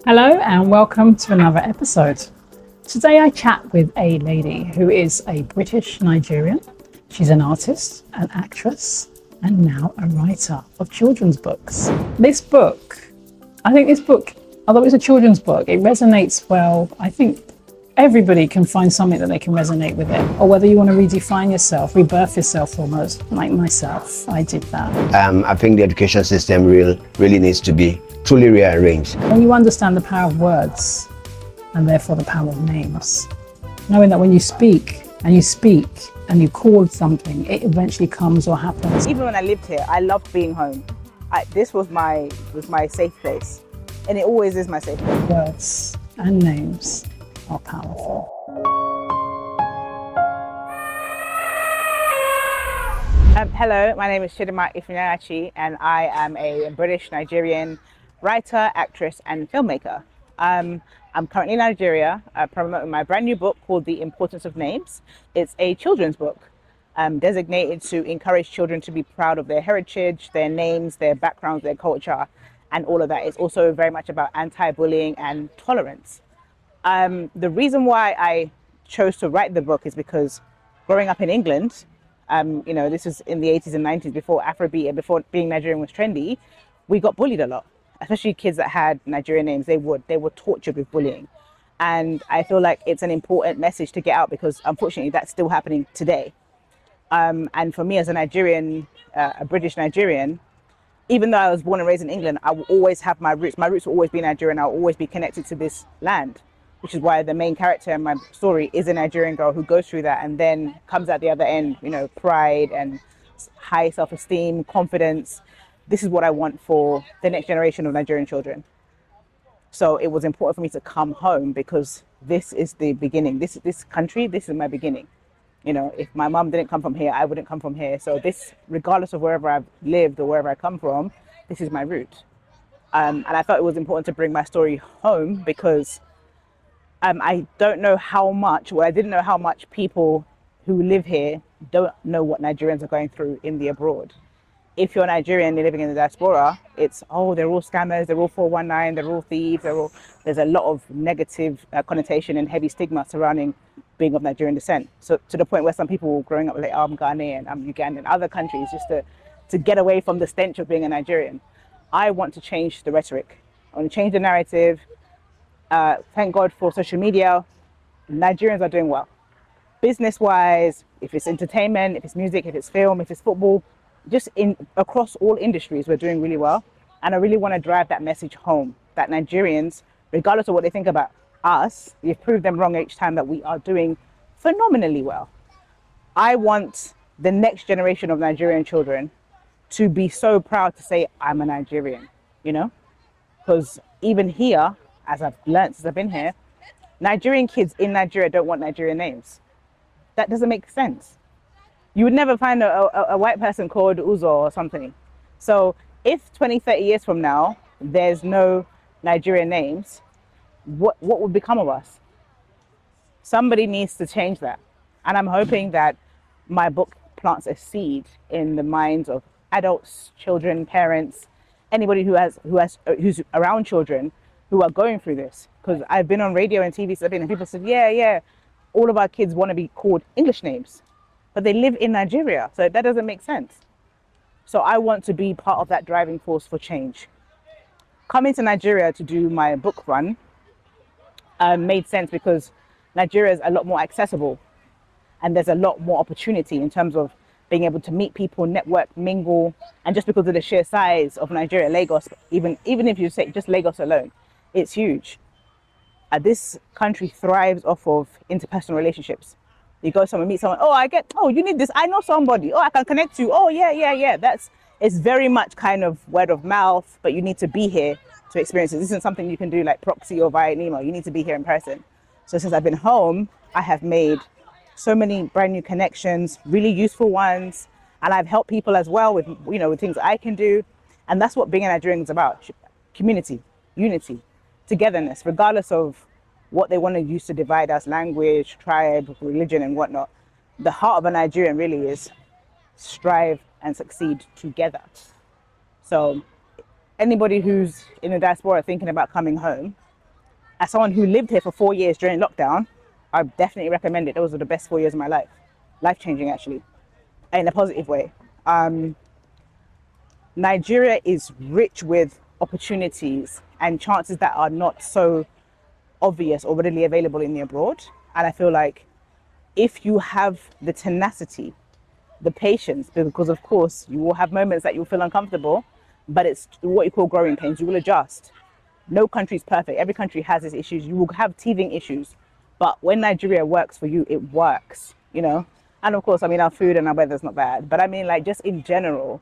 Hello and welcome to another episode. Today I chat with a lady who is a British Nigerian. She's an artist, an actress, and now a writer of children's books. This book, although it's a children's book, it resonates well. I think everybody can find something that they can resonate with it, or whether you want to redefine yourself, rebirth yourself almost, like myself. I did that. I think the education system really needs to be truly rearranged. When you understand the power of words and therefore the power of names, knowing that when you speak and you call something, it eventually comes or happens. Even when I lived here, I loved being home. This was my safe place, and it always is my safe place. Words and names are powerful. Hello, my name is Chidima Ifunyachi, and I am a British Nigerian writer, actress, and filmmaker. I'm currently in Nigeria promoting my brand new book called The Importance of Names. It's a children's book designated to encourage children to be proud of their heritage, their names, their backgrounds, their culture, and all of that. It's also very much about anti-bullying and tolerance. The reason why I chose to write the book is because growing up in England, this was in the 80s and 90s, before Afrobeat and before being Nigerian was trendy, we got bullied a lot. Especially kids that had Nigerian names, they were tortured with bullying. And I feel like it's an important message to get out because unfortunately that's still happening today. And for me as a Nigerian, a British Nigerian, even though I was born and raised in England, I will always have my roots. My roots will always be Nigerian. I'll always be connected to this land, which is why the main character in my story is a Nigerian girl who goes through that and then comes out the other end, pride and high self-esteem, confidence. This is what I want for the next generation of Nigerian children. So it was important for me to come home because this is the beginning. This country, this is my beginning. If my mom didn't come from here, I wouldn't come from here. So this, regardless of wherever I've lived or wherever I come from, this is my root. And I thought it was important to bring my story home because I didn't know how much people who live here don't know what Nigerians are going through in the abroad. If you're Nigerian, you're living in the diaspora, it's, they're all scammers, they're all 419, they're all thieves, there's a lot of negative connotation and heavy stigma surrounding being of Nigerian descent. So to the point where some people growing up like, I'm Ghanaian, I'm Ugandan, other countries, just to get away from the stench of being a Nigerian. I want to change the rhetoric. I want to change the narrative. Thank God for social media. Nigerians are doing well. Business-wise, if it's entertainment, if it's music, if it's film, if it's football, just across all industries, we're doing really well. And I really want to drive that message home, that Nigerians, regardless of what they think about us, we've proved them wrong each time, that we are doing phenomenally well. I want the next generation of Nigerian children to be so proud to say, I'm a Nigerian, because even here, as I've learned since I've been here, Nigerian kids in Nigeria don't want Nigerian names. That doesn't make sense. You would never find a white person called Uzo or something. So if 20, 30 years from now, there's no Nigerian names, what would become of us? Somebody needs to change that. And I'm hoping that my book plants a seed in the minds of adults, children, parents, anybody who's around children who are going through this. Because I've been on radio and TV and people said, yeah, all of our kids want to be called English names, but they live in Nigeria. So that doesn't make sense. So I want to be part of that driving force for change. Coming to Nigeria to do my book run made sense because Nigeria is a lot more accessible and there's a lot more opportunity in terms of being able to meet people, network, mingle. And just because of the sheer size of Nigeria, Lagos, even if you say just Lagos alone, it's huge. This country thrives off of interpersonal relationships. You go somewhere, meet someone, you need this, I know somebody, I can connect you, yeah. It's very much kind of word of mouth, but you need to be here to experience it. This isn't something you can do like proxy or via an email. You need to be here in person. So since I've been home, I have made so many brand new connections, really useful ones. And I've helped people as well with, with things I can do. And that's what being a Nigerian is about. Community, unity, togetherness, regardless of what they want to use to divide us, language, tribe, religion, and whatnot. The heart of a Nigerian really is strive and succeed together. So anybody who's in the diaspora thinking about coming home, as someone who lived here for 4 years during lockdown, I definitely recommend it. Those were the best 4 years of my life. Life-changing, actually, in a positive way. Nigeria is rich with opportunities and chances that are not so obvious or readily available in the abroad. And I feel like if you have the tenacity, the patience, because of course you will have moments that you'll feel uncomfortable, but it's what you call growing pains. You will adjust. No country is perfect. Every country has its issues. You will have teething issues, but when Nigeria works for you, it works, you know? And of course, I mean, our food and our weather's not bad, but I mean, like, just in general,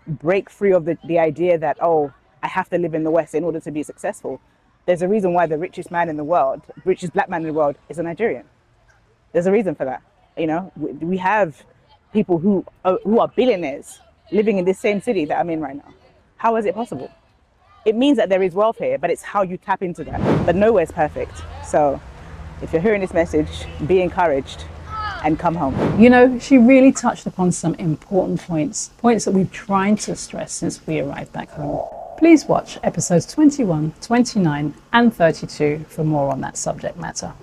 break free of the idea that, oh, I have to live in the West in order to be successful. There's a reason why the richest man in the world, richest black man in the world, is a Nigerian. There's a reason for that. You know, we have people who are billionaires living in this same city that I'm in right now. How is it possible? It means that there is wealth here, but it's how you tap into that. But nowhere's perfect. So if you're hearing this message, be encouraged and come home. You know, she really touched upon some important points that we've tried to stress since we arrived back home. Please watch episodes 21, 29 and 32 for more on that subject matter.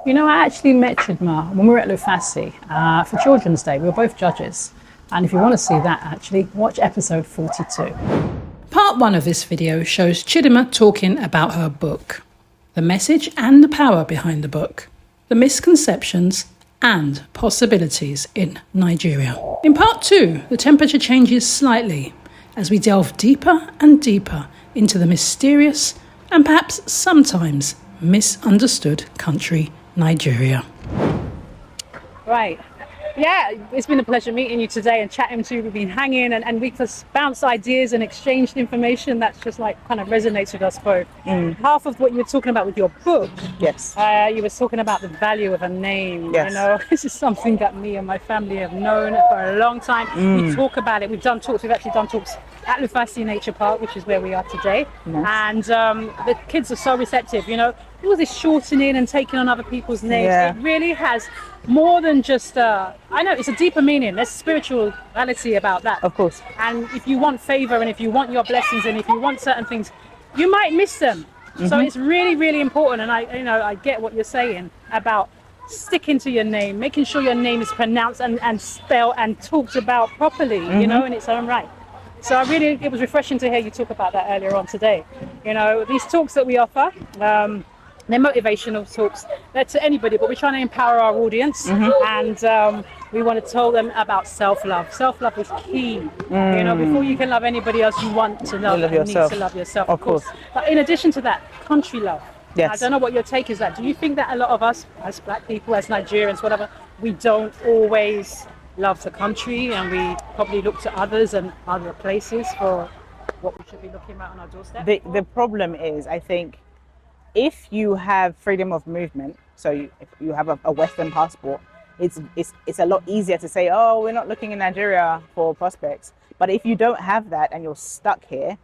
You know, I actually met Chidima when we were at Lufasi for Children's Day. We were both judges. And if you want to see that, actually, watch episode 42. Part 1 of this video shows Chidima talking about her book, the message and the power behind the book, the misconceptions and possibilities in Nigeria. In part 2, the temperature changes slightly as we delve deeper and deeper into the mysterious and perhaps sometimes misunderstood country, Nigeria. Right. Yeah, it's been a pleasure meeting you today and chatting to you. We've been hanging and we've just bounced ideas and exchanged information that's just like kind of resonates with us both. Half of what you were talking about with your book, Yes. you were talking about the value of a name. Yes. You know, this is something that me and my family have known for a long time. We talk about it. We've done talks. We've actually done talks at Lufasi Nature Park, which is where we are today. Nice. And the kids are so receptive. You know, all this shortening and taking on other people's names. Yeah. It really has more than just I know it's a deeper meaning. There's spirituality about that, Of course. and if you want favor and if you want your blessings and if you want certain things, you might miss them. So it's really, really important. And I get what you're saying about sticking to your name, making sure your name is pronounced and spelled and talked about properly, you know, in its own right. So it was refreshing to hear you talk about that earlier on today. You know, these talks that we offer, they're motivational talks. They're to anybody, but we're trying to empower our audience, and we want to tell them about self-love. Self-love is key. You know, before you can love anybody else, you want to love and yourself. need to love yourself, Of course. But in addition to that, country love. Yes. I don't know what your take is that. Do you think that a lot of us, as black people, as Nigerians, whatever, we don't always love the country, and we probably look to others and other places for what we should be looking at on our doorstep? The problem is, I think, if you have freedom of movement, so if you have a Western passport, it's a lot easier to say, oh, we're not looking in Nigeria for prospects. But if you don't have that and you're stuck here,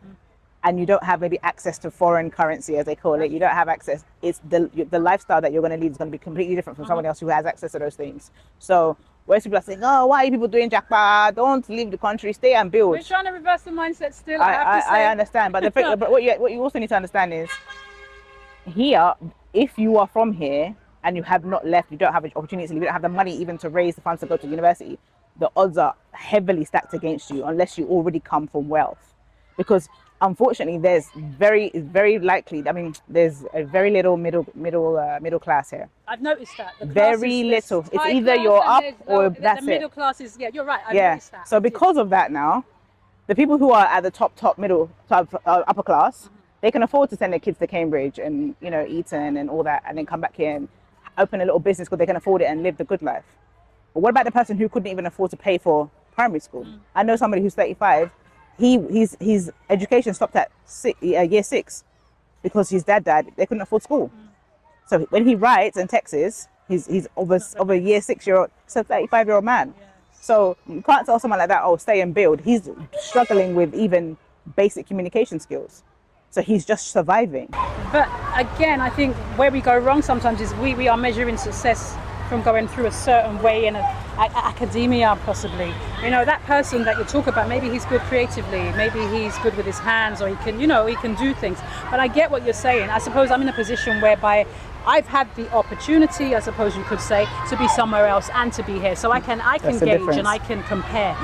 and you don't have maybe access to foreign currency, as they call it, you don't have access, it's the lifestyle that you're going to lead is going to be completely different from someone else who has access to those things. So whereas people are saying, oh, why are people doing jackpot? Don't leave the country, stay and build. We're trying to reverse the mindset still, I have to say. I understand, but but what you also need to understand is, here, if you are from here and you have not left, you don't have an opportunity to leave, you don't have the money even to raise the funds to go to university, the odds are heavily stacked against you unless you already come from wealth. Because unfortunately, there's very likely, I mean, there's a very little middle class here. I've noticed that. The Very classes, little. It's high either class you're and up there's or low, that's the middle it. class is, yeah, you're right. I've Yeah. noticed that. So because of that now, the people who are at the top upper class, they can afford to send their kids to Cambridge and, you know, Eton and all that, and then come back here and open a little business because they can afford it and live the good life. But what about the person who couldn't even afford to pay for primary school? I know somebody who's 35. His education stopped at year 6 because his dad died. They couldn't afford school. So when he writes in Texas, he's over a year 6-year-old, so 35-year-old man. So you can't tell someone like that, oh, stay and build. He's struggling with even basic communication skills. So he's just surviving. But again, I think where we go wrong sometimes is we are measuring success from going through a certain way in academia, possibly. You know, that person that you talk about, maybe he's good creatively, maybe he's good with his hands, or he can, you know, he can do things. But I get what you're saying. I suppose I'm in a position whereby I've had the opportunity, I suppose you could say, to be somewhere else and to be here. So I can gauge difference. And I can compare.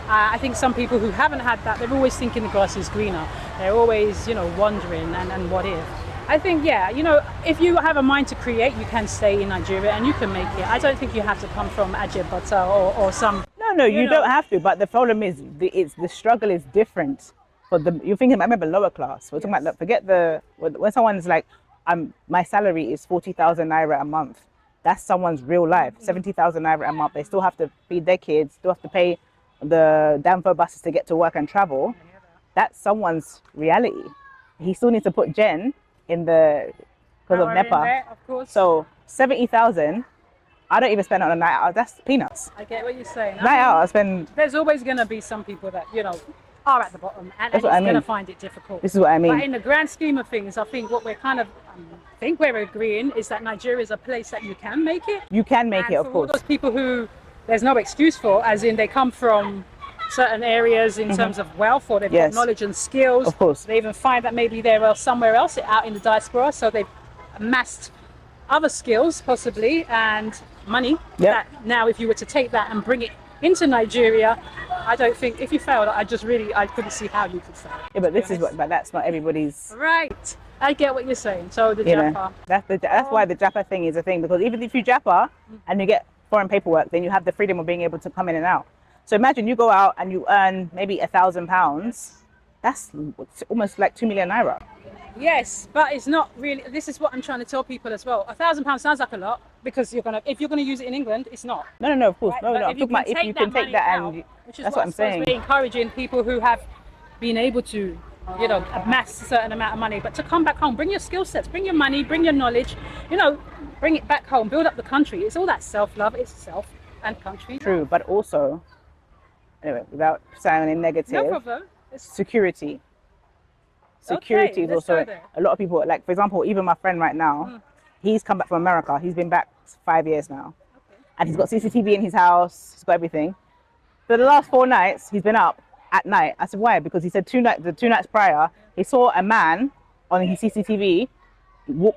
I think some people who haven't had that, they're always thinking the grass is greener. They're always, you know, wondering and what if. I think, yeah, you know, if you have a mind to create, you can stay in Nigeria and you can make it. I don't think you have to come from Adetokunbo or some... No, you don't have to. But the problem is, the struggle is different. You're thinking, I remember lower class. We're talking about, forget when someone's like, my salary is 40,000 naira a month. That's someone's real life. 70,000 naira a month. They still have to feed their kids, still have to pay the Danfo buses to get to work and travel. That's someone's reality. He still needs to put Jen in because of NEPA. There, of course. So 70,000, I don't even spend on a night out. That's peanuts. I get what you're saying. Night out, I spend... There's always going to be some people that, you know, are at the bottom and it's going to find it difficult. This is what I mean. But in the grand scheme of things, I think what we're kind of we're agreeing is that Nigeria is a place that you can make it. You can make it, of course. course. For those people who there's no excuse for, as in they come from certain areas in terms of wealth, or they've got knowledge and skills. Of course. They even find that maybe they're somewhere else out in the diaspora, so they've amassed other skills possibly and money. That now if you were to take that and bring it into Nigeria, I don't think, if you failed, I couldn't see how you could fail. Yeah, but but that's not everybody's. Right. I get what you're saying. So the Japa. That's why the Japa thing is a thing, because even if you Japa and you get foreign paperwork, then you have the freedom of being able to come in and out. So imagine you go out and you earn maybe £1,000. That's almost like 2 million naira. Yes, but it's not really. This is what I'm trying to tell people as well. £1,000 sounds like a lot, because if you're gonna use it in England, it's not. No, of course, right? No. I'm talking about if you can take that and which is that's what I'm saying. We're encouraging people who have been able to, you know, amass a certain amount of money, but to come back home, bring your skill sets, bring your money, bring your knowledge, you know, bring it back home, build up the country. It's all that self-love. It's self and country. True, but also, anyway, without sounding negative, no problem. Security is also a lot of people, like for example, even my friend right now, he's come back from America. He's been back 5 years now, and he's got CCTV in his house. He's got everything. For the last 4 nights, he's been up at night. I said, why? Because he said the 2 nights prior, he saw a man on his CCTV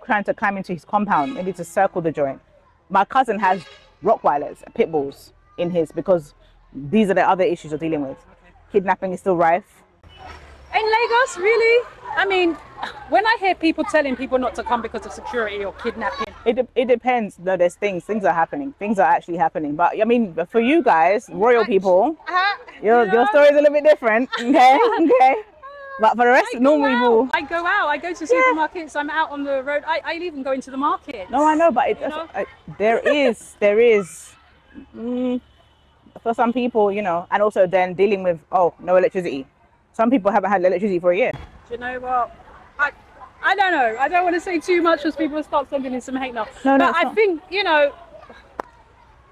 trying to climb into his compound, maybe to circle the joint. My cousin has Rottweilers, pit bulls in his, because these are the other issues we're dealing with. Kidnapping is still rife. In Lagos, really? I mean, when I hear people telling people not to come because of security or kidnapping, it depends. No, there's things are happening. Things are actually happening. But I mean, for you guys, royal people, your story is a little bit different. Okay. But for the rest, normal people. I go out. I go to supermarkets. I'm out on the road. I even go into the market. No, I know, but there is. For some people, you know, and also then dealing with no electricity. Some people haven't had electricity for a year. Do you know what? I don't know. I don't want to say too much because people will start sending in some hate now. But I think, you know,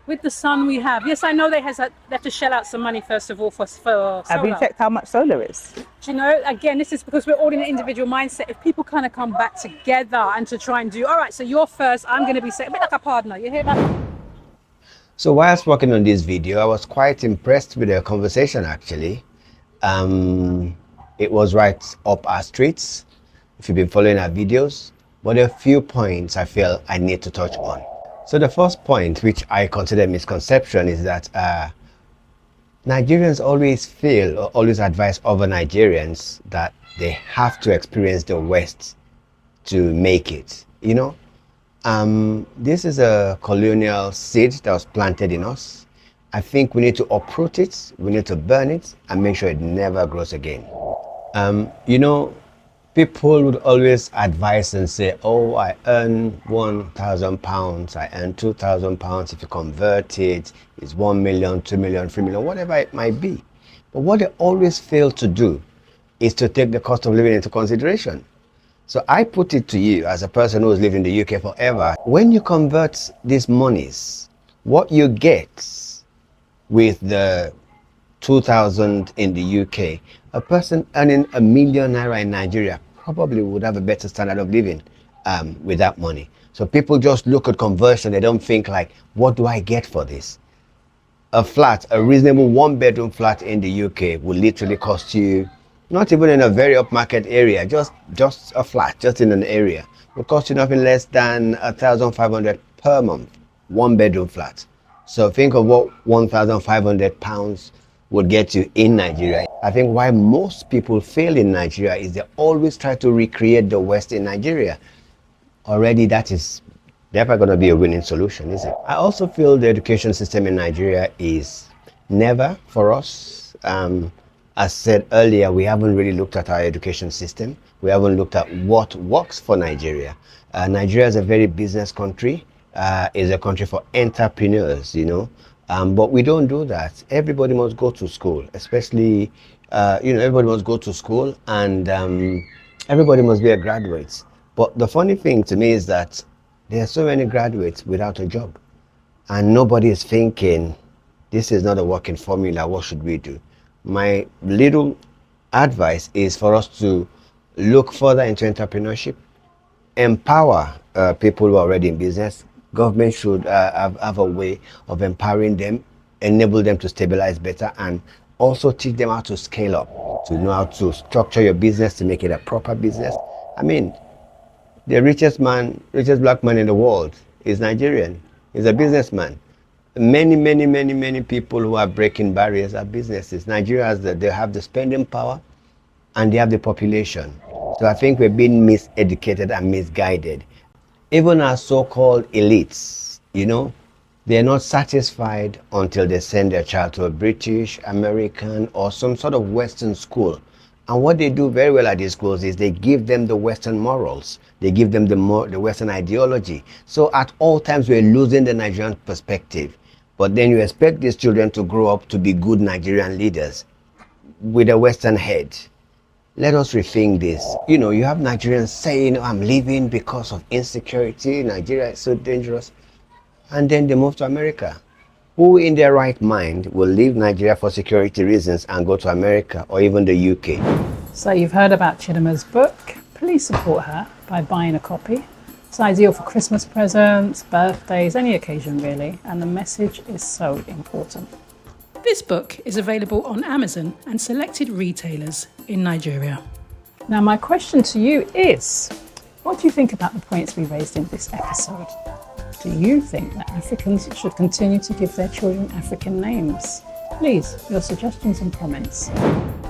with the sun we have, yes, I know they have to shell out some money first of all for solar. Have you checked how much solar is? Do you know, again, this is because we're all in an individual mindset. If people kind of come back together and to try and do, all right, so you're first, I'm going to be second, a bit like a partner. You hear that? So whilst working on this video, I was quite impressed with the conversation actually. It was right up our streets, if you've been following our videos, but there are a few points I feel I need to touch on. So the first point, which I consider misconception, is that Nigerians always advise other Nigerians that they have to experience the West to make it, you know. This is a colonial seed that was planted in us. I think we need to uproot it, we need to burn it, and make sure it never grows again. You know, people would always advise and say, oh, I earn £1,000, I earn £2,000, if you convert it, it's 1 million, 2 million, 3 million, whatever it might be. But what they always fail to do is to take the cost of living into consideration. So I put it to you as a person who has lived in the UK forever, when you convert these monies, what you get with the 2,000 in the UK, a person earning £1 million naira in Nigeria probably would have a better standard of living with that money. So people just look at conversion. They don't think like, what do I get for this? A flat, a reasonable one-bedroom flat in the UK will literally cost you, not even in a very upmarket area, just a flat, just in an area, will cost you nothing less than 1,500 per month, one-bedroom flat. So think of what 1,500 pounds would get you in Nigeria. I think why most people fail in Nigeria is they always try to recreate the West in Nigeria. Already that is never going to be a winning solution, is it? I also feel the education system in Nigeria is never for us. As said earlier, we haven't really looked at our education system. We haven't looked at what works for Nigeria. Nigeria is a very business country. Is a country for entrepreneurs, you know. But we don't do that. Everybody must go to school, especially, everybody must go to school, and everybody must be a graduate. But the funny thing to me is that there are so many graduates without a job, and nobody is thinking, this is not a working formula, what should we do? My little advice is for us to look further into entrepreneurship, empower people who are already in business. Government should have a way of empowering them, enable them to stabilize better, and also teach them how to scale up, to know how to structure your business to make it a proper business. I mean, the richest black man in the world is Nigerian. He's a businessman. Many people who are breaking barriers are businesses. Nigeria they have the spending power and they have the population. So I think we're being miseducated and misguided. Even our so-called elites, they're not satisfied until they send their child to a British, American, or some sort of Western school. And what they do very well at these schools is they give them the Western morals. They give them the Western ideology. So at all times, we're losing the Nigerian perspective. But then you expect these children to grow up to be good Nigerian leaders with a Western head. Let us rethink this. You have Nigerians saying, I'm leaving because of insecurity. Nigeria is so dangerous. And then they move to America. Who in their right mind will leave Nigeria for security reasons and go to America or even the UK? So you've heard about Chidima's book. Please support her by buying a copy. It's ideal for Christmas presents, birthdays, any occasion really. And the message is so important. This book is available on Amazon and selected retailers in Nigeria. Now my question to you is, what do you think about the points we raised in this episode? Do you think that Africans should continue to give their children African names? Please, your suggestions and comments.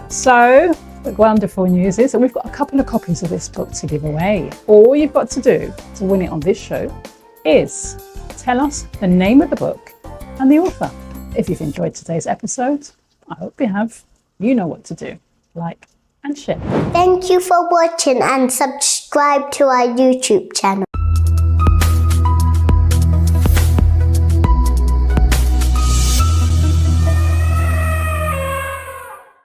So, the wonderful news is that we've got a couple of copies of this book to give away. All you've got to do to win it on this show is tell us the name of the book and the author. If you've enjoyed today's episode, I hope you have. You know what to do. Like and share. Thank you for watching and subscribe to our YouTube channel.